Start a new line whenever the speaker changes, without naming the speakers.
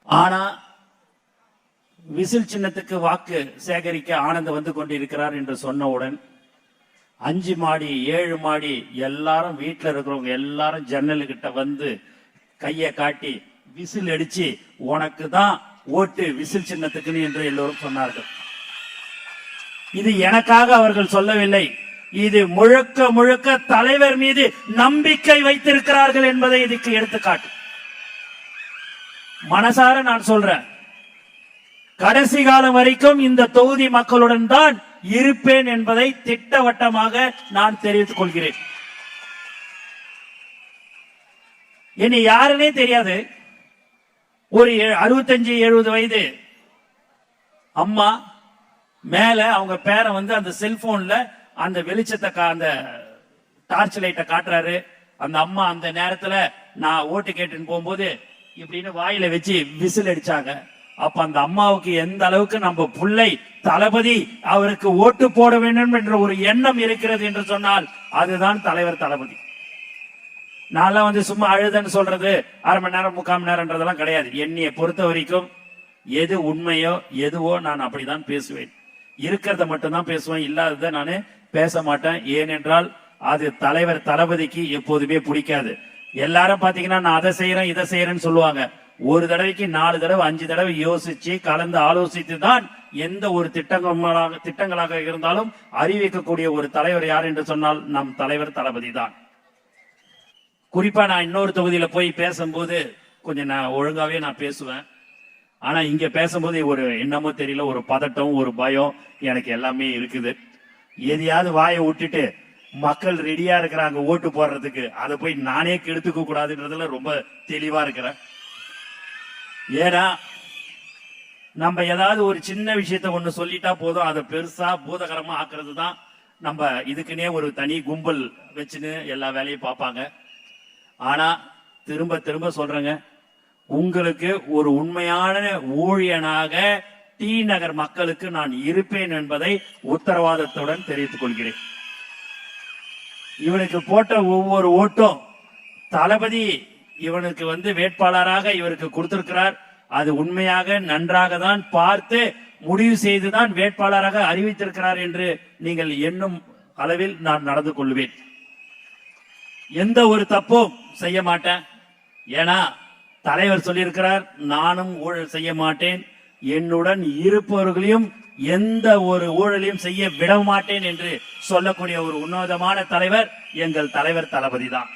ஆனா விசில் சின்னத்துக்கு வாக்கு சேகரிக்க ஆனந்த் வந்து கொண்டிருக்கிறார் என்று சொன்னவுடன் 5 மாடி 7 மாடி எல்லாரும் வீட்டில் இருக்கிறவங்க எல்லாரும் ஜன்னல் கிட்ட வந்து கையை காட்டி விசில் அடிச்சு உனக்கு தான் ஓட்டு விசில் சின்னத்துக்கு என்று எல்லோரும் சொன்னார்கள். இது எனக்காக அவர்கள் சொல்லவில்லை, இது முழுக்க முழுக்க தலைவர் மீது நம்பிக்கை வைத்திருக்கிறார்கள் என்பதை இதுக்கு எடுத்துக்காட்டு. மனசார நான் சொல்றேன், கடைசி காலம் வரைக்கும் இந்த தொகுதி மக்களுடன் தான் இருப்பேன் என்பதை திட்டவட்டமாக நான் தெரிவித்துக் கொள்கிறேன். இனி யாருன்னே தெரியாது, ஒரு 65-70 வயது அம்மா மேல அவங்க பேரை வந்து அந்த செல்போன்ல அந்த வெளிச்சத்தை அந்த டார்ச் லைட்டை காட்டுறாரு. அந்த அம்மா அந்த நேரத்துல நான் ஓட்டு கேட்டுன்னு போகும்போது இப்படின்னு வாயில வச்சு விசில் அடிச்சாங்க. அப்ப அந்த அம்மாவுக்கு எந்த அளவுக்கு நம்ம பிள்ளை தளபதி அவருக்கு ஓட்டு போட வேண்டும் என்ற ஒரு எண்ணம் இருக்கிறது என்று சொன்னால் அதுதான் தலைவர் தளபதி. நான்லாம் வந்து சும்மா அழுதன்னு சொல்றது 1/2 மணி நேரம் 3/4 மணி நேரம்ன்றதெல்லாம் கிடையாது. என்னைய பொறுத்த வரைக்கும் எது உண்மையோ எதுவோ நான் அப்படிதான் பேசுவேன். இருக்கிறத மட்டும்தான் பேசுவேன், இல்லாததை நானு பேச மாட்டேன். ஏனென்றால் அது தலைவர் தளபதிக்கு எப்போதுமே பிடிக்காது. எல்லாரும் பாத்தீங்கன்னா நான் அதை செய்யறேன் இதை செய்யறேன்னு சொல்லுவாங்க. ஒரு தடவைக்கு 4 தடவை 5 தடவை யோசிச்சு கலந்து ஆலோசித்து தான் எந்த ஒரு திட்டங்களாக இருந்தாலும் அறிவிக்கக்கூடிய ஒரு தலைவர் யார் என்று சொன்னால் நம் தலைவர் தளபதி தான். குறிப்பா நான் இன்னொரு தொகுதியில போய் பேசும்போது கொஞ்சம் நான் ஒழுங்காவே நான் பேசுவேன். ஆனா இங்க பேசும்போது ஒரு என்னமோ தெரியல, ஒரு பதட்டம் ஒரு பயம் எனக்கு எல்லாமே இருக்குது. எதையாவது வாயை விட்டுட்டு மக்கள் ரெடியா இருக்கிறாங்க ஓட்டு போடுறதுக்கு, அதை போய் நானே கெடுத்துக்க கூடாதுன்றதுல ரொம்ப தெளிவா இருக்கிறேன். ஏன்னா நம்ம ஏதாவது ஒரு சின்ன விஷயத்த ஒண்ணு சொல்லிட்டா போதும், அதை பெருசா பூதகரமா ஆக்குறது தான் நம்ம இதுக்குன்னே ஒரு தனி கும்பல் வச்சுன்னு எல்லா வேலையும் பார்ப்பாங்க. ஆனா திரும்ப திரும்ப சொல்றேங்க, உங்களுக்கு ஒரு உண்மையான ஊழியனாக டி நகர் மக்களுக்கு நான் இருப்பேன் என்பதை உத்தரவாதத்துடன் தெரிவித்துக் கொள்கிறேன். இவனுக்கு போட்ட ஒவ்வொரு ஓட்டும் தளபதி இவனுக்கு வந்து வேட்பாளராக இவருக்கு கொடுத்திருக்கிறார். அது உண்மையாக நன்றாக தான் பார்த்து முடிவு செய்துதான் வேட்பாளராக அறிவித்திருக்கிறார் என்று நீங்கள் எண்ணும் அளவில் நான் நடந்து கொள்வேன். எந்த ஒரு தப்பும் செய்ய மாட்டேன். ஏன்னா தலைவர் சொல்லியிருக்கிறார், நானும் ஊழல் செய்ய மாட்டேன், என்னுடன் இருப்பவர்களையும் எந்த ஒரு ஊழலையும் செய்ய விட மாட்டேன் என்று சொல்லக்கூடிய ஒரு உன்னதமான தலைவர் எங்கள் தலைவர் தளபதி தான்.